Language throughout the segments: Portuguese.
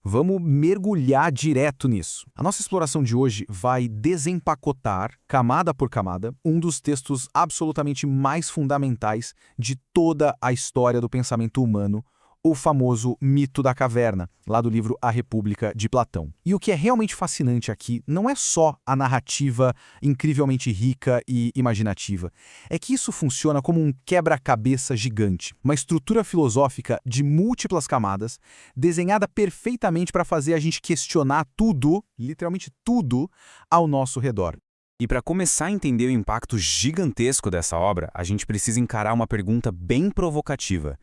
Vamos mergulhar direto nisso. A nossa exploração de hoje vai desempacotar, camada por camada, um dos textos absolutamente mais fundamentais de toda a história do pensamento humano, o famoso Mito da Caverna, lá do livro A República, de Platão. E o que é realmente fascinante aqui não é só a narrativa incrivelmente rica e imaginativa, é que isso funciona como um quebra-cabeça gigante, uma estrutura filosófica de múltiplas camadas, desenhada perfeitamente para fazer a gente questionar tudo, literalmente tudo, ao nosso redor. E para começar a entender o impacto gigantesco dessa obra, a gente precisa encarar uma pergunta bem provocativa.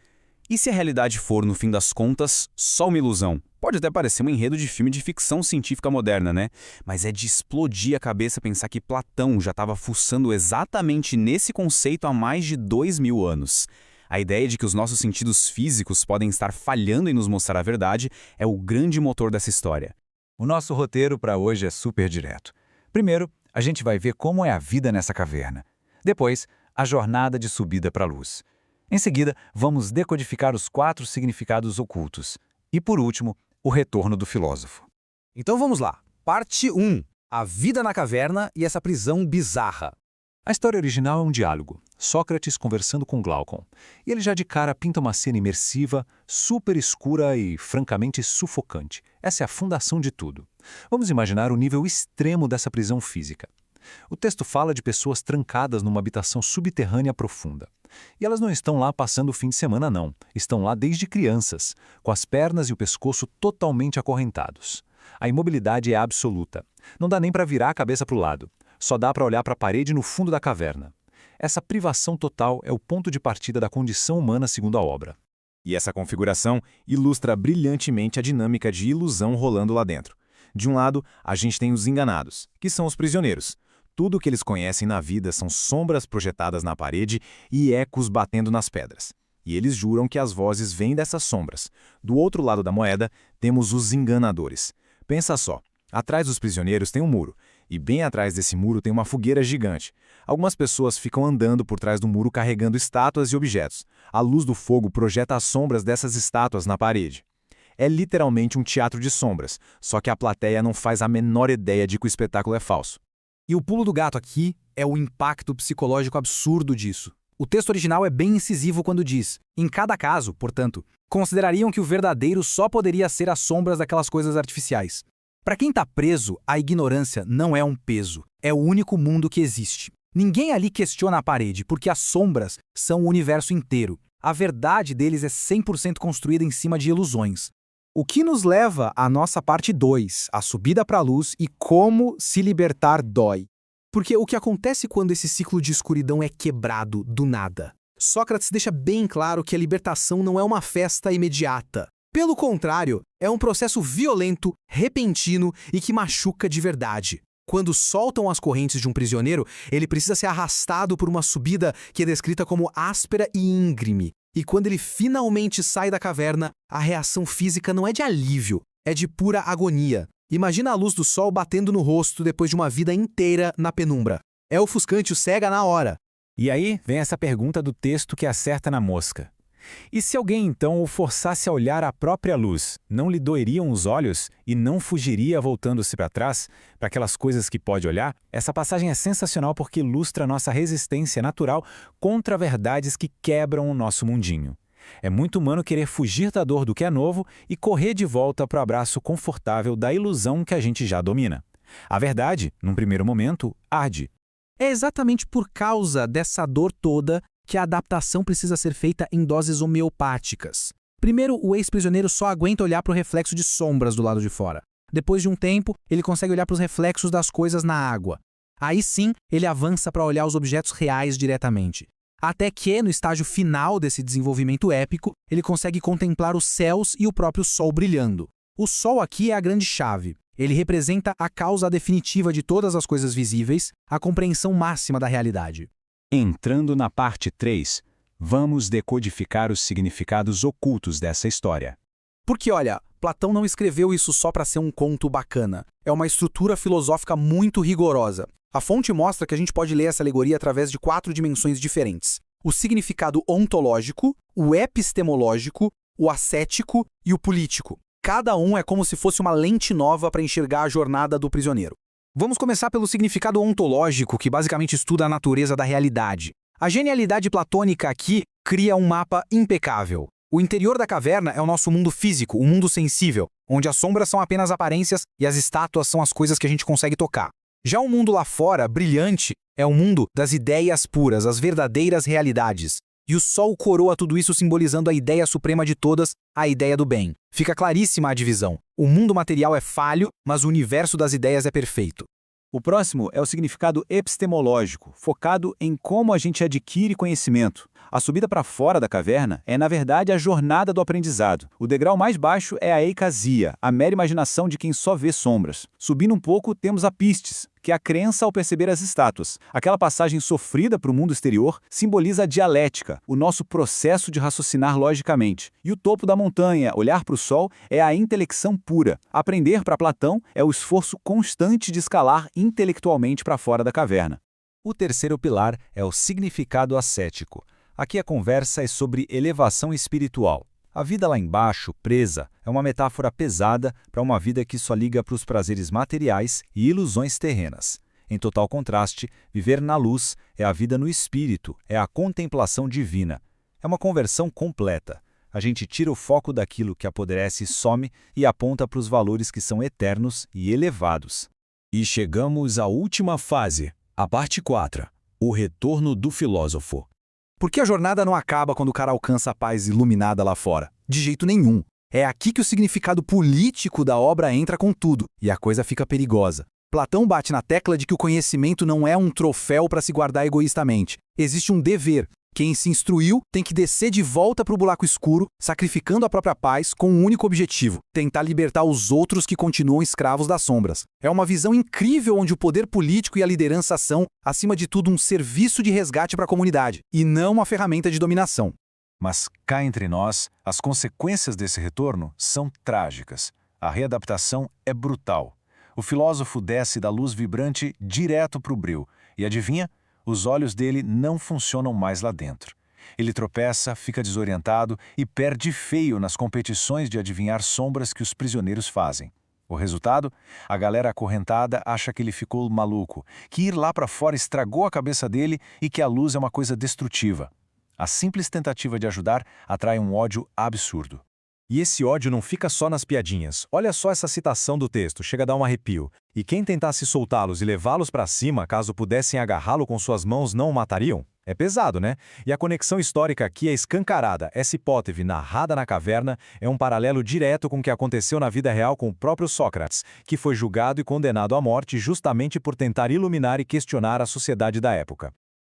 E se a realidade for, no fim das contas, só uma ilusão? Pode até parecer um enredo de filme de ficção científica moderna, né? Mas é de explodir a cabeça pensar que Platão já estava fuçando exatamente nesse conceito há mais de 2000 anos. A ideia de que os nossos sentidos físicos podem estar falhando em nos mostrar a verdade é o grande motor dessa história. O nosso roteiro para hoje é super direto. Primeiro, a gente vai ver como é a vida nessa caverna. Depois, a jornada de subida para a luz. Em seguida, vamos decodificar os 4 significados ocultos. E, por último, o retorno do filósofo. Então vamos lá. Parte 1. A vida na caverna e essa prisão bizarra. A história original é um diálogo. Sócrates conversando com Glaucon. E ele já de cara pinta uma cena imersiva, super escura e, francamente, sufocante. Essa é a fundação de tudo. Vamos imaginar o nível extremo dessa prisão física. O texto fala de pessoas trancadas numa habitação subterrânea profunda. E elas não estão lá passando o fim de semana, não. Estão lá desde crianças, com as pernas e o pescoço totalmente acorrentados. A imobilidade é absoluta. Não dá nem para virar a cabeça para o lado. Só dá para olhar para a parede no fundo da caverna. Essa privação total é o ponto de partida da condição humana segundo a obra. E essa configuração ilustra brilhantemente a dinâmica de ilusão rolando lá dentro. De um lado, a gente tem os enganados, que são os prisioneiros. Tudo o que eles conhecem na vida são sombras projetadas na parede e ecos batendo nas pedras. E eles juram que as vozes vêm dessas sombras. Do outro lado da moeda, temos os enganadores. Pensa só, atrás dos prisioneiros tem um muro, e bem atrás desse muro tem uma fogueira gigante. Algumas pessoas ficam andando por trás do muro carregando estátuas e objetos. A luz do fogo projeta as sombras dessas estátuas na parede. É literalmente um teatro de sombras, só que a plateia não faz a menor ideia de que o espetáculo é falso. E o pulo do gato aqui é o impacto psicológico absurdo disso. O texto original é bem incisivo quando diz: em cada caso, portanto, considerariam que o verdadeiro só poderia ser as sombras daquelas coisas artificiais. Para quem está preso, a ignorância não é um peso, é o único mundo que existe. Ninguém ali questiona a parede, porque as sombras são o universo inteiro. A verdade deles é 100% construída em cima de ilusões. O que nos leva à nossa parte 2, a subida para a luz e como se libertar dói. Porque o que acontece quando esse ciclo de escuridão é quebrado do nada? Sócrates deixa bem claro que a libertação não é uma festa imediata. Pelo contrário, é um processo violento, repentino e que machuca de verdade. Quando soltam as correntes de um prisioneiro, ele precisa ser arrastado por uma subida que é descrita como áspera e íngreme. E quando ele finalmente sai da caverna, a reação física não é de alívio, é de pura agonia. Imagina a luz do sol batendo no rosto depois de uma vida inteira na penumbra. É ofuscante, o cega na hora. E aí vem essa pergunta do texto que acerta na mosca. E se alguém então o forçasse a olhar a própria luz, não lhe doeriam os olhos e não fugiria voltando-se para trás, para aquelas coisas que pode olhar? Essa passagem é sensacional porque ilustra nossa resistência natural contra verdades que quebram o nosso mundinho. É muito humano querer fugir da dor do que é novo e correr de volta para o abraço confortável da ilusão que a gente já domina. A verdade, num primeiro momento, arde. É exatamente por causa dessa dor toda que a adaptação precisa ser feita em doses homeopáticas. Primeiro, o ex-prisioneiro só aguenta olhar para o reflexo de sombras do lado de fora. Depois de um tempo, ele consegue olhar para os reflexos das coisas na água. Aí sim, ele avança para olhar os objetos reais diretamente. Até que, no estágio final desse desenvolvimento épico, ele consegue contemplar os céus e o próprio sol brilhando. O sol aqui é a grande chave. Ele representa a causa definitiva de todas as coisas visíveis, a compreensão máxima da realidade. Entrando na parte 3, vamos decodificar os significados ocultos dessa história. Porque, olha, Platão não escreveu isso só para ser um conto bacana. É uma estrutura filosófica muito rigorosa. A fonte mostra que a gente pode ler essa alegoria através de 4 dimensões diferentes: o significado ontológico, o epistemológico, o ascético e o político. Cada um é como se fosse uma lente nova para enxergar a jornada do prisioneiro. Vamos começar pelo significado ontológico, que basicamente estuda a natureza da realidade. A genialidade platônica aqui cria um mapa impecável. O interior da caverna é o nosso mundo físico, o mundo sensível, onde as sombras são apenas aparências e as estátuas são as coisas que a gente consegue tocar. Já o mundo lá fora, brilhante, é o mundo das ideias puras, as verdadeiras realidades. E o sol coroa tudo isso simbolizando a ideia suprema de todas, a ideia do bem. Fica claríssima a divisão. O mundo material é falho, mas o universo das ideias é perfeito. O próximo é o significado epistemológico, focado em como a gente adquire conhecimento. A subida para fora da caverna é, na verdade, a jornada do aprendizado. O degrau mais baixo é a eicasia, a mera imaginação de quem só vê sombras. Subindo um pouco, temos a pistis, que é a crença ao perceber as estátuas. Aquela passagem sofrida para o mundo exterior simboliza a dialética, o nosso processo de raciocinar logicamente. E o topo da montanha, olhar para o sol, é a intelecção pura. Aprender para Platão é o esforço constante de escalar intelectualmente para fora da caverna. O terceiro pilar é o significado ascético. Aqui a conversa é sobre elevação espiritual. A vida lá embaixo, presa, é uma metáfora pesada para uma vida que só liga para os prazeres materiais e ilusões terrenas. Em total contraste, viver na luz é a vida no espírito, é a contemplação divina. É uma conversão completa. A gente tira o foco daquilo que apodrece e some e aponta para os valores que são eternos e elevados. E chegamos à última fase, a parte 4, o retorno do filósofo. Por que a jornada não acaba quando o cara alcança a paz iluminada lá fora? De jeito nenhum. É aqui que o significado político da obra entra com tudo, e a coisa fica perigosa. Platão bate na tecla de que o conhecimento não é um troféu para se guardar egoístamente. Existe um dever. Quem se instruiu tem que descer de volta para o buraco escuro, sacrificando a própria paz com um único objetivo: tentar libertar os outros que continuam escravos das sombras. É uma visão incrível onde o poder político e a liderança são, acima de tudo, um serviço de resgate para a comunidade, e não uma ferramenta de dominação. Mas cá entre nós, as consequências desse retorno são trágicas. A readaptação é brutal. O filósofo desce da luz vibrante direto para o breu, e adivinha? Os olhos dele não funcionam mais lá dentro. Ele tropeça, fica desorientado e perde feio nas competições de adivinhar sombras que os prisioneiros fazem. O resultado? A galera acorrentada acha que ele ficou maluco, que ir lá para fora estragou a cabeça dele e que a luz é uma coisa destrutiva. A simples tentativa de ajudar atrai um ódio absurdo. E esse ódio não fica só nas piadinhas. Olha só essa citação do texto, chega a dar um arrepio. E quem tentasse soltá-los e levá-los para cima, caso pudessem agarrá-lo com suas mãos, não o matariam? É pesado, né? E a conexão histórica aqui é escancarada. Essa hipótese narrada na caverna é um paralelo direto com o que aconteceu na vida real com o próprio Sócrates, que foi julgado e condenado à morte justamente por tentar iluminar e questionar a sociedade da época.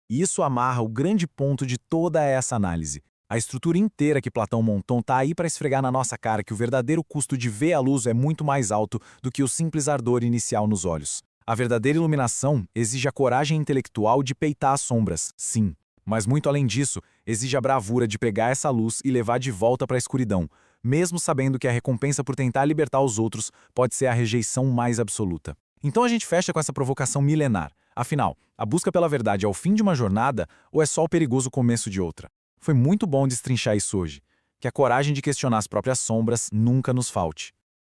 E isso amarra o grande ponto de toda essa análise. A estrutura inteira que Platão montou está aí para esfregar na nossa cara que o verdadeiro custo de ver a luz é muito mais alto do que o simples ardor inicial nos olhos. A verdadeira iluminação exige a coragem intelectual de peitar as sombras, sim. Mas muito além disso, exige a bravura de pegar essa luz e levar de volta para a escuridão, mesmo sabendo que a recompensa por tentar libertar os outros pode ser a rejeição mais absoluta. Então a gente fecha com essa provocação milenar. Afinal, a busca pela verdade é o fim de uma jornada ou é só o perigoso começo de outra? Foi muito bom destrinchar isso hoje. Que a coragem de questionar as próprias sombras nunca nos falte.